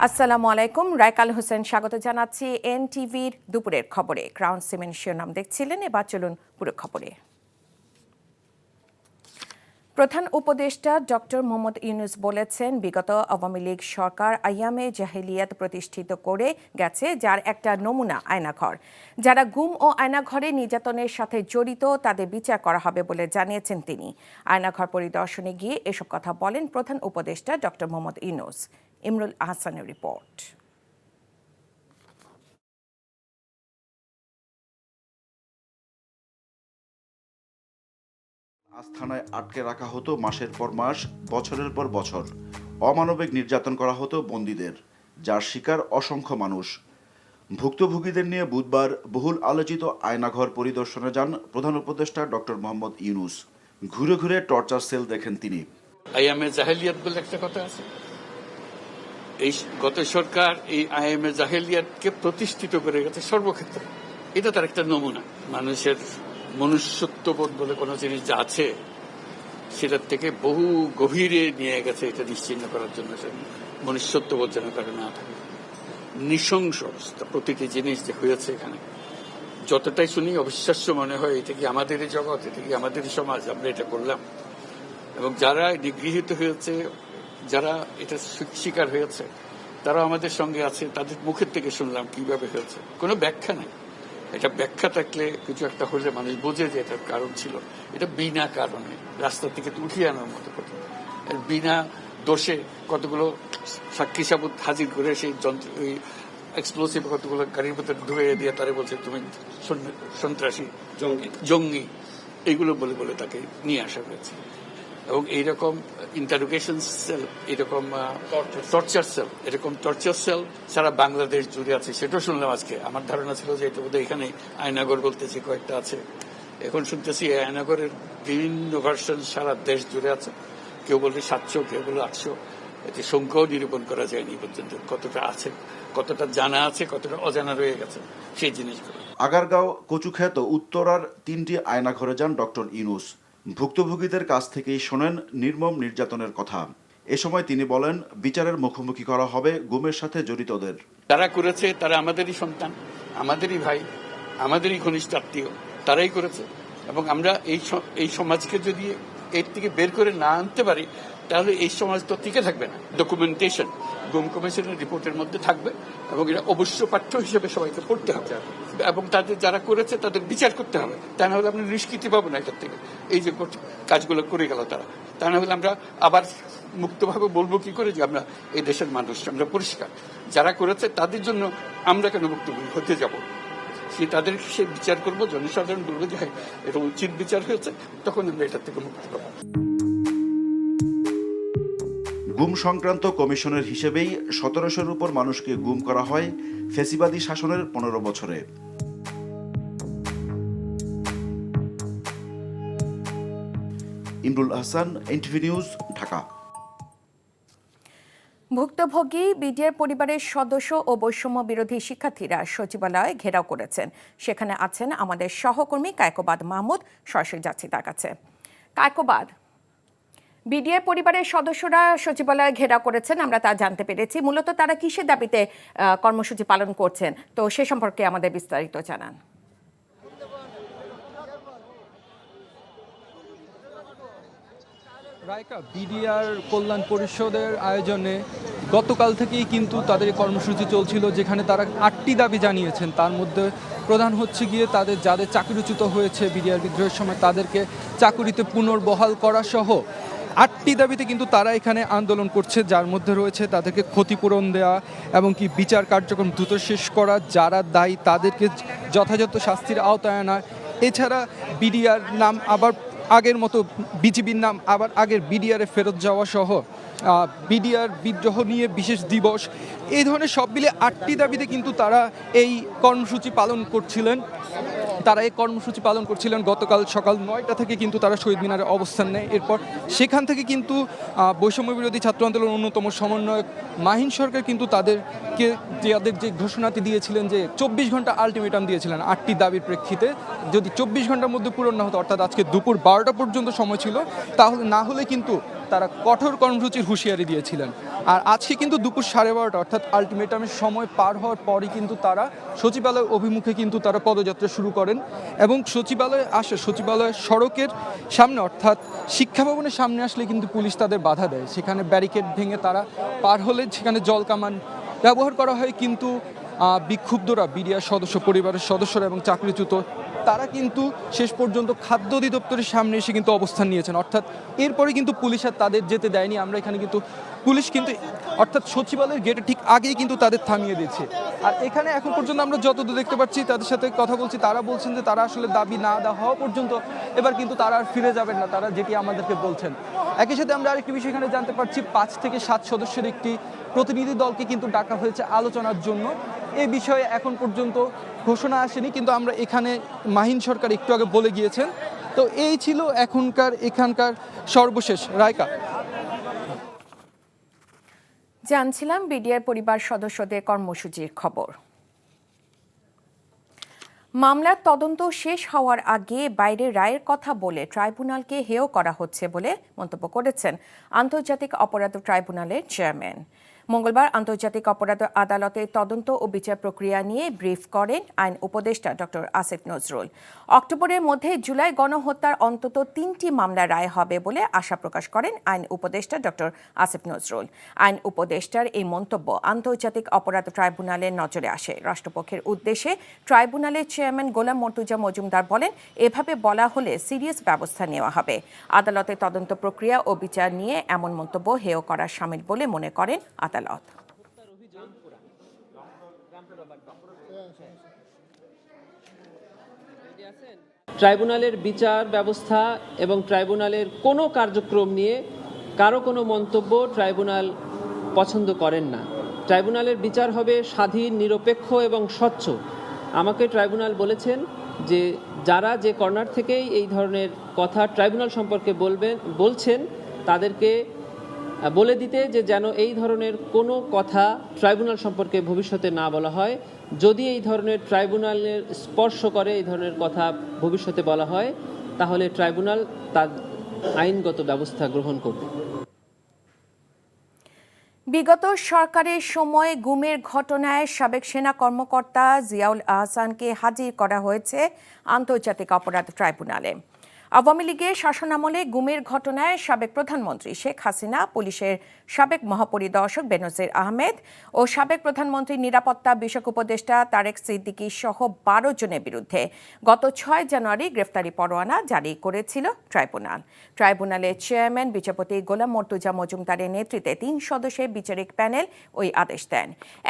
আসসালামু আলাইকুম, রায়কাল হোসেন স্বাগত জানাচ্ছি এনটিভির দুপুরের খবরে। ক্রাউন সিমেন্ট শিরোনাম দেখছিলেন, এবার চলুন পুরো খবরে। প্রধান উপদেষ্টা ডক্টর মোহাম্মদ ইউনূস বলেছেন, বিগত আওয়ামী লীগ সরকার আইয়ামে জাহেলিয়াত প্রতিষ্ঠিত করে গেছে, যার একটা নমুনা আয়নাঘর। যারা গুম ও আয়নাঘরে নির্যাতনের সাথে জড়িত তাদের বিচার করা হবে বলে জানিয়েছেন তিনি। আয়নাঘর পরিদর্শনে গিয়ে এসব কথা বলেন প্রধান উপদেষ্টা ডক্টর মোহাম্মদ ইউনূস। ইমরুল আহসানের রিপোর্ট। আস্তানায় আটকে রাখা হতো মাসের পর মাস, বছরের পর বছর। অমানবিক নির্যাতন করা হতো বন্দীদের, যার শিকার অসংখ্য মানুষ। ভুক্তভোগীদের নিয়ে বুধবার বহুল আলোচিত আয়নাঘর পরিদর্শনে যান প্রধান উপদেষ্টা ডক্টর মোহাম্মদ ইউনূস। ঘুরে ঘুরে টর্চার সেল দেখেন তিনি। আইএমএ জাহেলিয়াত বলে একটা কথা আছে। এই গত সরকার এই আইএমএ জাহেলিয়াতকে প্রতিষ্ঠিত করে গেছে সর্বক্ষেত্রে। এটা তার একটা নমুনা। মানুষের মনুষ্যত্ববোধ বলে কোনো জিনিস যা আছে সেটার থেকে বহু গভীরে নিয়ে গেছে, এটা নিশ্চিহ্ন করার জন্য। মনুষ্যত্ববোধ যেন কারো না থাকে। নৃশংস অবস্থা, প্রতিটি জিনিস যে হয়েছে এখানে যতটাই শুনি অবিশ্বাস্য মনে হয়। এটা কি আমাদেরই জগৎ, এটা কি আমাদেরই সমাজ, আমরা এটা করলাম। এবং যারা নিগৃহীত হয়েছে, যারা এটা শিকার হয়েছে, তারা আমাদের সঙ্গে আছে। তাদের মুখের থেকে শুনলাম কিভাবে হয়েছে। কোনো ব্যাখ্যা নাই। এটা ব্যাখ্যা থাকলে কিছু একটা হলে মানুষ বোঝে যে এটার কারণ ছিল। এটা বিনা কারণে রাস্তা থেকে উঠিয়ে আনার মতো কথা। বিনা দোষে কতগুলো সাক্ষী সাবুত হাজির করে সেই যন্ত্র, ওই এক্সপ্লোসিভ কতগুলো গাড়ির ভিতরে ঢুকে দিয়ে তারা বলছে তুমি সন্ত্রাসী, জঙ্গি, এইগুলো বলে বলে তাকে নিয়ে আসা হয়েছে। এবং এইরকম ইন্টারোগেশন সেল, এরকম টর্চার সেল, এরকম টর্চার সেল সারা বাংলাদেশ জুড়ে আছে। সেটাও শুনলাম আজকে। আমার ধারণা ছিল যে এটা বোধহয় এখানে আয়নাগর বলতেছে কয়েকটা আছে। এখন শুনতেছি আয়নাগরের বিভিন্ন ভার্সন সারা দেশ জুড়ে আছে। কেউ বলছে 700, কেউ বলে 800। এতে সংখ্যাও নিরূপণ করা যায়নি পর্যন্ত। কতটা আছে, কতটা জানা আছে, কতটা অজানা রয়ে গেছে সেই জিনিসগুলো। আগারগাঁও, কচুক্ষেত, উত্তরার 3টি আয়নাঘরে যান ডক্টর ইউনূস। ভুক্তভোগীদের কাছ থেকেই শোনেন নির্মম নির্যাতনের কথা। এ সময় তিনি বলেন, বিচারের মুখোমুখি করা হবে গুমের সাথে জড়িতদের। তারা করেছে, তারা আমাদেরই সন্তান, আমাদেরই ভাই, আমাদেরই ঘনিষ্ঠ আত্মীয়, তারাই করেছে। এবং আমরা এই সমাজকে যদি এর থেকে বের করে না আনতে পারি, তাহলে এই সমাজ তো টিকে থাকবে না। ডকুমেন্টেশন গুম কমিশনের রিপোর্টের মধ্যে থাকবে এবং এটা অবশ্য পাঠ্য হিসেবে সবাইকে পড়তে হবে এবং তাদের যারা করেছে তাদের বিচার করতে হবে। তা না হলে আমরা নিষ্কৃতি পাবো না এটার থেকে। এই যে কাজগুলো করে গেল তারা, তা না হলে আমরা আবার মুক্তভাবে বলবো কি করে যে আমরা এই দেশের মানুষ, আমরা পরিষ্কার। যারা করেছে তাদের জন্য আমরা কেন মুক্ত হতে যাব? তাদের সে বিচার করবো, জনসাধারণ বলবো যে হ্যাঁ এটা উচিত বিচার হয়েছে, তখন আমরা এটার থেকে মুক্তি পাবো। গুম সংক্রান্ত কমিশনের হিসেবেই 1700-র উপর মানুষকে গুম করা হয় ফ্যাসিবাদী শাসনের 15 বছরে। Imrul Ahsan, NTV news, Dhaka. ভুক্তভোগী বিডিআর পরিবারের সদস্য ও বৈষম্য বিরোধী শিক্ষার্থীরা সচিবালয় ঘেরাও করেছেন। সেখানে আছেন আমাদের সহকর্মী কায়কোবাদ মাহমুদ। সরাসরি যাচ্ছি তার কাছে। কায়কোবাদ, বিডিআর পরিবারের সদস্যরা সচিবালয় ঘেরাও করেছেন, আমরা তা জানতে পেরেছি। মূলত তারা কিসের দাবিতে কর্মসূচি পালন করছেন, তো সে সম্পর্কে আমাদের বিস্তারিত জানান। রায়কা, বিডিআর কল্যাণ পরিষদের আয়োজনে গতকাল থেকেই কিন্তু তাদের কর্মসূচি চলছিল, যেখানে তারা 8টি দাবি জানিয়েছেন। তার মধ্যে প্রধান হচ্ছে গিয়ে যাদের চাকরিচ্যুত হয়েছে বিডিআর বিদ্রোহের সময় তাদেরকে চাকরিতে পুনর্বহাল করা সহ 8টি দাবিতে কিন্তু তারা এখানে আন্দোলন করছে, যার মধ্যে রয়েছে তাদেরকে ক্ষতিপূরণ দেওয়া এবং কি বিচার কার্যক্রম দ্রুত শেষ করা, যারা দায়ী তাদেরকে যথাযথ শাস্তির আওতায় আনা। এছাড়া বিডিআর নাম আবার আগের মতো, বিজিবির নাম আবার আগের বিডিআরে ফেরত যাওয়া সহ বিডিআর বিদ্রোহ নিয়ে বিশেষ দিবস, এই ধরনের সব মিলে 8টি দাবিতে কিন্তু তারা এই কর্মসূচি পালন করছিলেন। তারা এই কর্মসূচি পালন করছিলেন। গতকাল সকাল 9টা থেকে কিন্তু তারা শহীদ মিনারে অবস্থান নেয়। এরপর সেখান থেকে কিন্তু বৈষম্য বিরোধী ছাত্র আন্দোলনের অন্যতম সমন্বয়ক মাহিন সরকার কিন্তু তাদেরকে যে ঘোষণাটি দিয়েছিলেন, যে 24 ঘন্টা আলটিমেটাম দিয়েছিলেন 8টি দাবির প্রেক্ষিতে, যদি 24 ঘন্টার মধ্যে পূরণ না হতো, অর্থাৎ আজকে দুপুর 12টা পর্যন্ত সময় ছিল, তাহলে না হলে কিন্তু তারা কঠোর কর্মসূচির হুঁশিয়ারি দিয়েছিলেন। আর আজকে কিন্তু দুপুর 12:30 অর্থাৎ আলটিমেটামের সময় পার হওয়ার পরই কিন্তু তারা সচিবালয় অভিমুখে কিন্তু তারা পদযাত্রা শুরু করেন এবং সচিবালয়ের সড়কের সামনে অর্থাৎ শিক্ষা ভবনের সামনে আসলে কিন্তু পুলিশ তাদের বাধা দেয়। সেখানে ব্যারিকেড ভেঙে তারা পার হলে সেখানে জল কামান ব্যবহার করা হয়, কিন্তু বিক্ষুব্ধরা, বিডিআর সদস্য পরিবারের সদস্যরা এবং চাকরিচ্যুত তারা কিন্তু শেষ পর্যন্ত খাদ্য অধিদপ্তরের সামনে এসে কিন্তু অবস্থান নিয়েছেন। অর্থাৎ এরপরে কিন্তু পুলিশ আর তাদের যেতে দেয়নি। আমরা এখানে কিন্তু পুলিশ কিন্তু অর্থাৎ সচিবালয়ের গেটে ঠিক আগেই কিন্তু তাদের থামিয়ে দিয়েছে। আর এখানে এখন পর্যন্ত আমরা যতদূর দেখতে পাচ্ছি, তাদের সাথে কথা বলছি, তারা বলছেন যে তারা আসলে দাবি না দেওয়া হওয়া পর্যন্ত এবার কিন্তু তারা আর ফিরে যাবেন না, তারা যেটি আমাদেরকে বলছেন। একই সাথে আমরা আরেকটি বিষয় এখানে জানতে পারছি, 5 থেকে 7 সদস্যের একটি প্রতিনিধি দলকে কিন্তু ডাকা হয়েছে আলোচনার জন্য। এই বিষয়ে এখন পর্যন্ত ঘোষণা আসেনি, কিন্তু আমরা এখানে মাহিন সরকার একটু আগে বলে গিয়েছেন। তো এই ছিল এখানকার সর্বশেষ। রায়কা, জানছিলাম বিডিআর পরিবার সদস্যদের কর্মসূচির খবর। মামলার তদন্ত শেষ হওয়ার আগে বাইরে রায়ের কথা বলে ট্রাইব্যুনালকে হেয় করা হচ্ছে বলে মন্তব্য করেছেন আন্তর্জাতিক অপরাধ ট্রাইব্যুনালের চেয়ারম্যান। মঙ্গলবার আন্তর্জাতিক অপরাধ আদালতে তদন্ত ও বিচার প্রক্রিয়া নিয়ে ব্রিফ করেন আইন উপদেষ্টা ডক্টর আসিফ নজরুল। অক্টোবরের মধ্যে জুলাই গণহত্যার অন্তত 3টি মামলার রায় হবে বলে আশা প্রকাশ করেন আইন উপদেষ্টা ডক্টর আসিফ নজরুল। আইন উপদেষ্টার এই মন্তব্য আন্তর্জাতিক অপরাধ ট্রাইব্যুনালের নজরে আসে। রাষ্ট্রপক্ষের উদ্দেশ্যে ট্রাইব্যুনালের চেয়ারম্যান গোলাম মর্তুজা মজুমদার বলেন, এভাবে বলা হলে সিরিয়াস ব্যবস্থা নেওয়া হবে। আদালতে তদন্ত প্রক্রিয়া ও বিচার নিয়ে এমন মন্তব্য হেয় করা শামিল বলে মনে করেন আদালত। ট্রাইব্যুনালের বিচার ব্যবস্থা এবং ট্রাইব্যুনালের কোনো কার্যক্রম নিয়ে কারো কোনো মন্তব্য ট্রাইব্যুনাল পছন্দ করেন না। ট্রাইব্যুনালের বিচার হবে স্বাধীন, নিরপেক্ষ এবং স্বচ্ছ। আমাকে ট্রাইব্যুনাল বলেছেন যে যারা যে কর্নার থেকেই এই ধরনের কথা ট্রাইব্যুনাল সম্পর্কে বলছেন তাদেরকে বলে দিতে যে যেন এই ধরনের কোনো কথা ট্রাইব্যুনাল সম্পর্কে ভবিষ্যতে না বলা হয়। যদি এই ধরনের ট্রাইব্যুনালের স্পর্শ করে এই ধরনের কথা ভবিষ্যতে বলা হয়, তাহলে ট্রাইব্যুনাল তার আইনগত ব্যবস্থা গ্রহণ করবে। বিগত সরকারের সময় গুমের ঘটনায় সাবেক সেনা কর্মকর্তা জিয়াউল আহসানকে হাজির করা হয়েছে আন্তর্জাতিক অপরাধ ট্রাইব্যুনালে। আওয়ামী লীগের শাসনামলে গুমের ঘটনায় সাবেক প্রধানমন্ত্রী শেখ হাসিনা, পুলিশের সাবেক মহাপরিদর্শক বেনজির আহমেদ ও সাবেক প্রধানমন্ত্রীর নিরাপত্তা বিষয়ক উপদেষ্টা তারেক সিদ্দিকী সহ 12 জনের বিরুদ্ধে গত 6 জানুয়ারি গ্রেফতারি পরোয়ানা জারি করেছিল ট্রাইব্যুনাল। ট্রাইব্যুনালের চেয়ারম্যান বিচারপতি গোলাম মর্তুজা মজুমদারের নেতৃত্বে 3 সদস্যের বিচারিক প্যানেল ওই আদেশ দেন।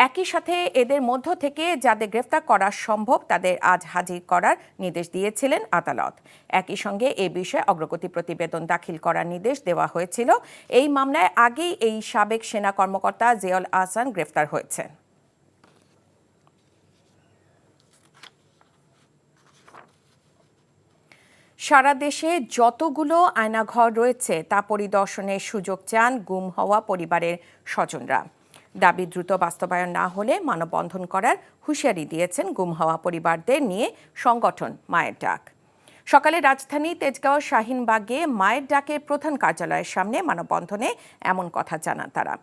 একই সাথে এদের মধ্য থেকে যাদের গ্রেফতার করা সম্ভব তাদের আজ হাজির করার নির্দেশ দিয়েছিলেন আদালত। একই সঙ্গে এ বিষয়ে অগ্রগতি প্রতিবেদন দাখিল করার নির্দেশ দেওয়া হয়েছিল। এই মামলায় আগেই এই সাবেক সেনা কর্মকর্তা জিয়াউল আহসান গ্রেফতার হয়েছেন। সারা দেশে যতগুলো আয়নাঘর রয়েছে তা পরিদর্শনের সুযোগ চান গুম হওয়া পরিবারের স্বজনরা। দাবি দ্রুত বাস্তবায়ন না হলে মানববন্ধন করার হুঁশিয়ারি দিয়েছেন গুম হওয়া পরিবারদের নিয়ে সংগঠন মায়ের ডাক। সকালে রাজধানী তেজগাঁও শাহিনবাগে মায়ের ডাকের প্রধান কার্যালয়ের সামনে মানববন্ধনে এমন কথা জানান তারা।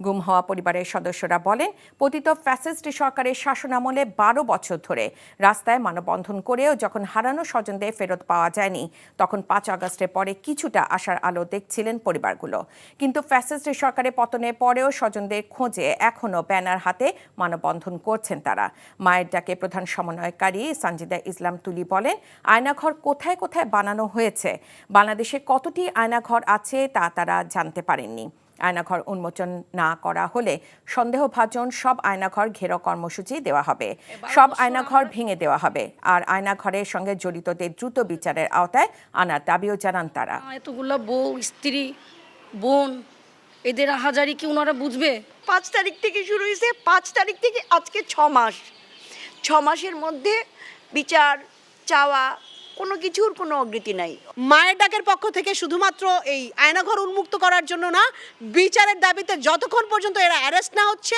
গুম হওয়া পরিবারের সদস্যরা বলেন, পতিত ফ্যাসিস্ট সরকারের শাসনামলে 12 বছর ধরে রাস্তায় মানববন্ধন করেও যখন হারানো স্বজনদের ফেরত পাওয়া যায়নি, তখন 5 আগস্টের পরে কিছুটা আশার আলো দেখছিলেন পরিবারগুলো। কিন্তু ফ্যাসিস্ট সরকারের পতনের পরেও স্বজনদের খোঁজে এখনও ব্যানার হাতে মানববন্ধন করছেন তারা। মায়ের ডাকে প্রধান সমন্বয়কারী সানজিদা ইসলাম তুলি বলেন, আয়নাঘর কোথায় কোথায় বানানো হয়েছে, বাংলাদেশে কতটি আয়নাঘর আছে তা তারা জানতে পারেননি। আয়নাঘর উন্মোচন না করা হলে সন্দেহভাজন সব আয়নাঘর ঘেরাও কর্মসূচি দেওয়া হবে, সব আয়নাঘর ভেঙে দেওয়া হবে, আর আয়নাঘরের সঙ্গে জড়িতদের দ্রুত বিচারের আওতায় আনার দাবিও জানান তারা। এতগুলো বউ, স্ত্রী, বোন, এদের হাজারি কি ওনারা বুঝবে? 5 তারিখ থেকে শুরু হয়েছে, 5 তারিখ থেকে আজকে 6 মাস। 6 মাসের মধ্যে বিচার চাওয়া কোনো কিছুর কোনো অগ্রতি নাই। মায়ের ডাকের পক্ষ থেকে শুধুমাত্র এই আয়নাঘর উন্মুক্ত করার জন্য না, বিচারের দাবিতে যতক্ষণ পর্যন্ত এরা অ্যারেস্ট না হচ্ছে,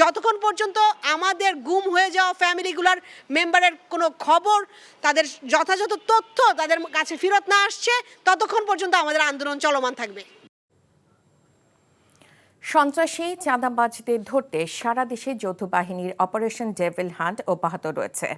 যতক্ষণ পর্যন্ত আমাদের গুম হয়ে যাওয়া ফ্যামিলিগুলার মেম্বারের কোনো খবর, তাদের যথাযথ তথ্য তাদের কাছে ফেরত না আসছে, ততক্ষণ পর্যন্ত আমাদের আন্দোলন চলমান থাকবে। সন্ত্রাসী চাঁদাবাজদের ধরতে সারা দেশে যৌথ বাহিনীর অপারেশন ডেভিল হান্ট অব্যাহত রয়েছে।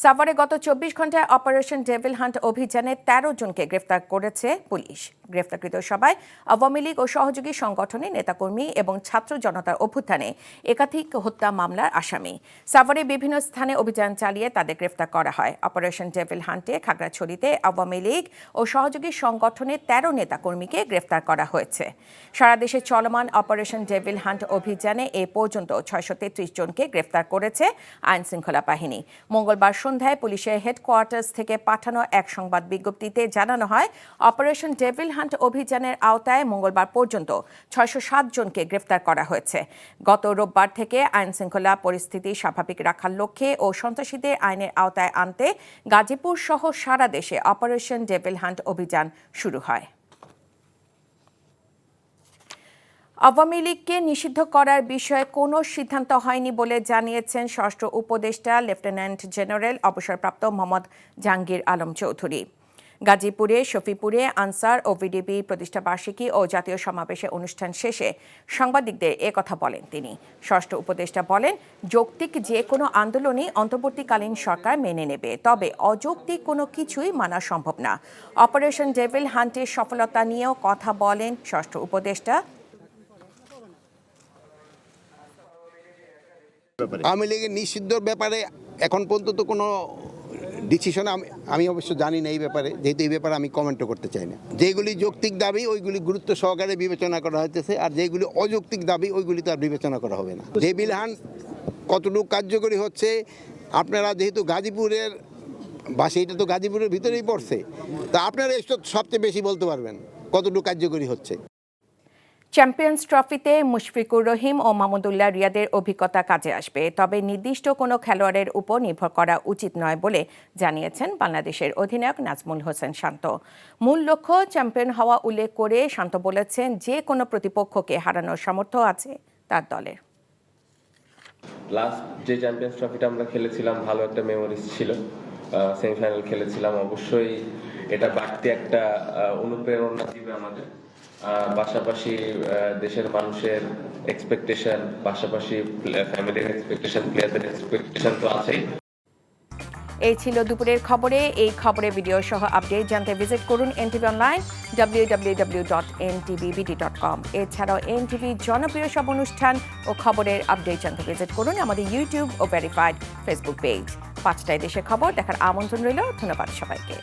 সাভারে গত 24 ঘন্টায় অপারেশন ডেভিল হান্ট অভিযানে 13 জনকে গ্রেফতার করেছে পুলিশ। গ্রেফতারকৃত সবাই আওয়ামী লীগ ও সহযোগী সংগঠনের নেতাকর্মী এবং ছাত্র জনতার অভ্যুত্থানে একাধিক হত্যা মামলার আসামি। সাভারে বিভিন্ন স্থানে অভিযান চালিয়ে তাদের গ্রেফতার করা হয়। অপারেশন ডেভিল হান্টে খাগড়াছড়িতে আওয়ামী লীগ ও সহযোগী সংগঠনের 13 নেতাকর্মীকে গ্রেফতার করা হয়েছে। সারা দেশে চলমান অপারেশন ডেভিল হান্ট অভিযানে এ পর্যন্ত 633 জনকে গ্রেফতার করেছে আইনশৃঙ্খলা বাহিনী। মঙ্গলবার সন্ধ্যায় পুলিশের হেডকোয়ার্টার্স থেকে পাঠানো এক সংবাদ বিজ্ঞপ্তিতে জানানো হয়, অপারেশন ডেভিল হান্ট অভিযানের আওতায় মঙ্গলবার পর্যন্ত 607 জনকে গ্রেফতার করা হয়েছে। গত রোববার থেকে আইনশৃঙ্খলা পরিস্থিতি স্বাভাবিক রাখার লক্ষ্যে ও সন্ত্রাসীদের আইনের আওতায় আনতে গাজীপুর সহ সারা দেশে অপারেশন ডেভিল হান্ট অভিযান শুরু হয়। আওয়ামী লীগকে নিষিদ্ধ করার বিষয়ে কোনো সিদ্ধান্ত হয়নি বলে জানিয়েছেন স্বরাষ্ট্র উপদেষ্টা লেফটেন্যান্ট জেনারেল অবসরপ্রাপ্ত মোহাম্মদ জাহাঙ্গীর আলম চৌধুরী। গাজীপুরে শফিপুরে আনসার ও ভিডিপি প্রতিষ্ঠাবার্ষিকী ও জাতীয় সমাবেশের অনুষ্ঠান শেষে সাংবাদিকদের একথা বলেন তিনি। স্বরাষ্ট্র উপদেষ্টা বলেন, যৌক্তিক যে কোনো আন্দোলনই অন্তর্বর্তীকালীন সরকার মেনে নেবে, তবে অযৌক্তিক কোনো কিছুই মানা সম্ভব না। অপারেশন ডেভিল হান্টের সফলতা নিয়েও কথা বলেন স্বরাষ্ট্র উপদেষ্টা। আওয়ামী লীগের নিষিদ্ধর ব্যাপারে এখন পর্যন্ত কোনো ডিসিশন আমি অবশ্য জানি না এই ব্যাপারে, যেহেতু এই ব্যাপারে আমি কমেন্টও করতে চাই না। যেগুলি যৌক্তিক দাবি ওইগুলি গুরুত্ব সহকারে বিবেচনা করা হইতেছে, আর যেগুলি অযৌক্তিক দাবি ওইগুলি তো আর বিবেচনা করা হবে না। ডেভিল হান্ট কতটুকু কার্যকরী হচ্ছে, আপনারা যেহেতু গাজীপুরের বাসে, এটা তো গাজীপুরের ভিতরেই পড়ছে, তা আপনারা এসব সবচেয়ে বেশি বলতে পারবেন কতটুকু কার্যকরী হচ্ছে। চ্যাম্পিয়ন্স ট্রফিতে মুশফিকুর রহিম ও মাহমুদুল্লাহ রিয়াদের অভিজ্ঞতা কাজে আসবে, তবে নির্দিষ্ট কোনো খেলোয়াড়ের উপর নির্ভর করা উচিত নয় বলে জানিয়েছেন বাংলাদেশের অধিনায়ক নাজমুল হোসেন শান্ত। মূল লক্ষ্য চ্যাম্পিয়ন হওয়া উল্লেখ করে শান্ত বলেছেন, যে কোনো প্রতিপক্ষকে হারানোর সামর্থ্য আছে তার দলের। লাস্ট যে চ্যাম্পিয়ন্স ট্রফিটা আমরা খেলেছিলাম ভালো একটা মেমোরিজ ছিল, সেমিফাইনাল খেলেছিলাম, অবশ্যই এটা বাড়তি একটা অনুপ্রেরণা দিবে আমাদের। পাশাপাশি দেশের মানুষের এক্সপেকটেশন, পাশাপাশি ফ্যামিলির এক্সপেকটেশন, প্লেয়ারদের এক্সপেকটেশন তো আছেই। এই ছিল দুপুরের খবরে। এই খবরের ভিডিও সহ আপডেট জানতে ভিজিট করুন এনটিভি অনলাইন www.ntvbt.com। এছাড়াও এনটিভি জনপ্রিয় সব অনুষ্ঠান ও খবরের আপডেট জানতে ভিজিট করুন আমাদের ইউটিউব ও ভেরিফাইড ফেসবুক পেজ। 5টায় দেশের খবর দেখার আমন্ত্রণ রইল। ধন্যবাদ সবাইকে।